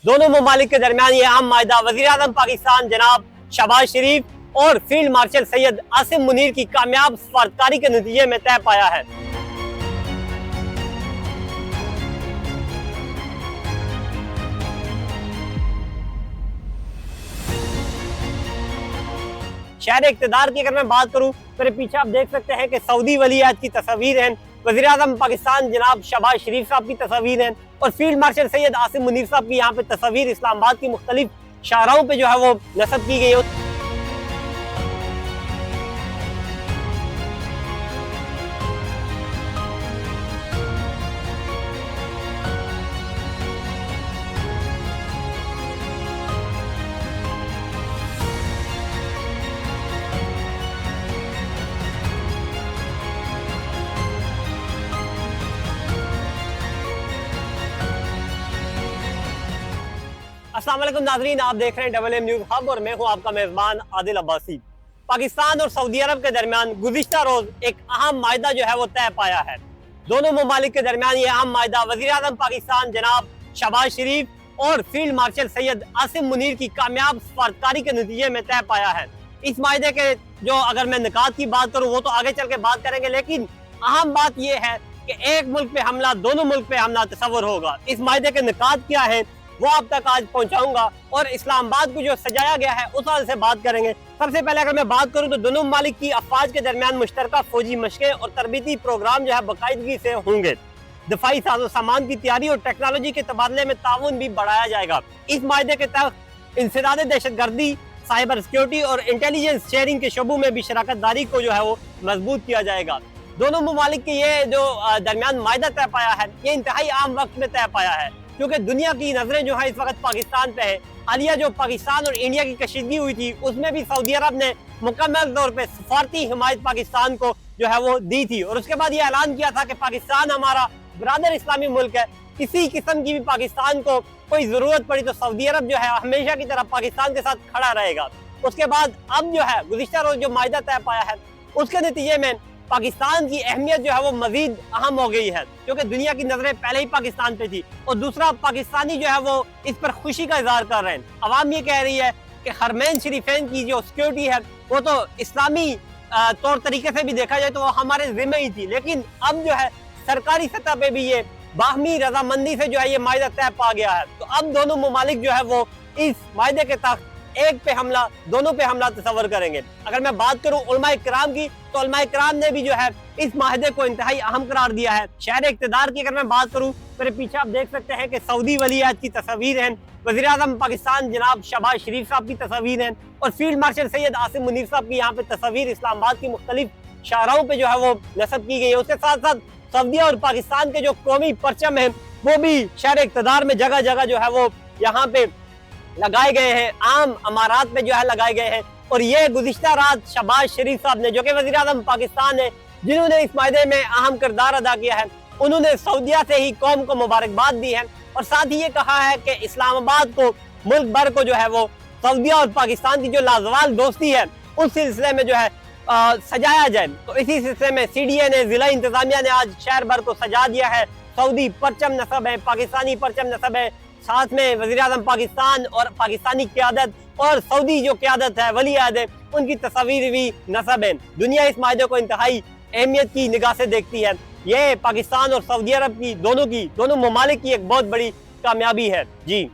दोनों ममालिक के दरमियान ये अहम माहिदा वज़ीर-ए-आज़म पाकिस्तान जनाब शहबाज शरीफ और फील्ड मार्शल सैयद आसिम मुनीर की कामयाब सफारतकारी के नतीजे में तय पाया है। शहर इक़्तिदार की अगर मैं बात करूं, मेरे पीछे आप देख सकते हैं कि सऊदी वलीअहद की तस्वीर है, वज़ीर-ए-आज़म पाकिस्तान जनाब शहबाज शरीफ साहब की तस्वीर है और फील्ड मार्शल सैयद आसिम मुनीर साहब की यहाँ पे तस्वीर इस्लामाबाद की मुख्तलिफ शाहराहों पे जो है वो नस्ब की गई है। अस्सलाम वालेकुम नाज़रीन, आप देख रहे हैं डबल एम न्यूज़ हब और मैं हूं आपका मेज़बान आदिल अब्बासी। पाकिस्तान और सऊदी अरब के दरमियान गुज़िश्ता रोज़ एक अहम माहिदा जो है वो तय पाया है। दोनों ममालिक के दरमियान ये अहम माहिदा वज़ीर-ए-आज़म पाकिस्तान जनाब शहबाज शरीफ और फील्ड मार्शल सैयद आसिम मुनीर की कामयाब सफारतकारी के नतीजे में तय पाया है। इस माहिदे के जो अगर मैं निकात की बात करूँ वो तो आगे चल के बात करेंगे, लेकिन अहम बात यह है कि एक मुल्क पे हमला दोनों मुल्क पे हमला तस्वर होगा। इस माहिदे के निकात क्या है वो आप तक आज पहुंचाऊंगा और इस्लामाबाद को जो सजाया गया है उस हाल से बात करेंगे। सबसे पहले अगर मैं बात करूं तो दोनों ममालिक की अफवाज के दरमियान मुश्तरका फौजी मशक़ें और तरबीती प्रोग्राम जो है बाकायदगी से होंगे। दफाई साजो सामान की तैयारी और टेक्नोलॉजी के तबादले में ताउन भी बढ़ाया जाएगा। इस माहिदे के तहत इंसदाद दहशतगर्दी, साइबर सिक्योरिटी और इंटेलिजेंस शेयरिंग के शोबों में भी शराकत दारी को जो है वो मजबूत किया जाएगा। दोनों ममालिक के ये जो दरमियान माहिदा तय पाया है ये इंतहाई आम वक्त में तय पाया है, क्योंकि दुनिया की नजरें जो है इस वक्त पाकिस्तान पे है। हालिया जो पाकिस्तान और इंडिया की कशीदगी हुई थी उसमें भी सऊदी अरब ने मुकम्मल तौर पे सफारती हिमायत पाकिस्तान को जो है वो दी थी और उसके बाद ये ऐलान किया था कि पाकिस्तान हमारा ब्रादर इस्लामी मुल्क है, किसी किस्म की भी पाकिस्तान को कोई जरूरत पड़ी तो सऊदी अरब जो है हमेशा की तरह पाकिस्तान के साथ खड़ा रहेगा। उसके बाद अब जो है गुज़िश्ता रोज जो माहिदा तय पाया है उसके नतीजे में पाकिस्तान की अहमियत जो है वो मजीद अहम हो गई है, क्योंकि दुनिया की नजरें पहले ही पाकिस्तान पे थी और दूसरा पाकिस्तानी जो है वो इस पर खुशी का इजहार कर रहे हैं। अवाम ये कह रही है कि हरमैन शरीफैन की जो सिक्योरिटी है वो तो इस्लामी तौर तरीके से भी देखा जाए तो वो हमारे जिम्मे ही थी, लेकिन अब जो है सरकारी सतह पे भी ये बाहमी रजामंदी से जो है ये माहिदा तय पा गया है। तो अब दोनों ममालिक जो है वो इस माहिदे के तहत एक पे हमला दोनों पे हमला तस्वर करेंगे। अगर मैं बात करूं उलमाए किराम की तो उलमाए किराम ने भी जो है इस माहिदे को इंतहाई अहम करार दिया है। शहर इक़्तिदार की अगर मैं बात करूं, मेरे पीछे आप देख सकते हैं कि सऊदी वलीअहद की तस्वीर है, वज़ीर-ए-आज़म पाकिस्तान जनाब शहबाज शरीफ साहब की तस्वीर है और फील्ड मार्शल सैयद आसिम मुनीर साहब की यहाँ पे तस्वीर इस्लामाबाद की मुख्तलिफ शाहराहों पे जो है वो नस्ब की गई है। उसके साथ साथ सऊदी और पाकिस्तान के जो कौमी परचम है वो भी शहर इक़्तिदार में जगह जगह जो है वो यहाँ पे लगाए गए हैं, आम अमारात में जो है लगाए गए हैं। और ये गुज़िश्ता रात शहबाज शरीफ साहब ने, जो कि वज़ीर-ए-आज़म पाकिस्तान है, जिन्होंने इस माहिदे में अहम किरदार अदा किया है, उन्होंने सऊदिया से ही कौम को मुबारकबाद दी है और साथ ही ये कहा है कि इस्लामाबाद को, मुल्क भर को जो है वो सऊदिया और पाकिस्तान की जो लाजवाल दोस्ती है उस सिलसिले में जो है सजाया जाए। तो इसी सिलसिले में CDA ने, जिला इंतजामिया ने आज शहर भर को सजा दिया है। सऊदी परचम नस्ब है, पाकिस्तानी परचम नस्ब है, साथ में वज़ीर-ए-आज़म पाकिस्तान और पाकिस्तानी क़यादत और सऊदी जो क़यादत है वलीअहद है उनकी तस्वीर भी नस्ब है। दुनिया इस माहिदे को इंतहाई अहमियत की निगाह से देखती है। ये पाकिस्तान और सऊदी अरब की दोनों ममालिक की एक बहुत बड़ी कामयाबी है। जी।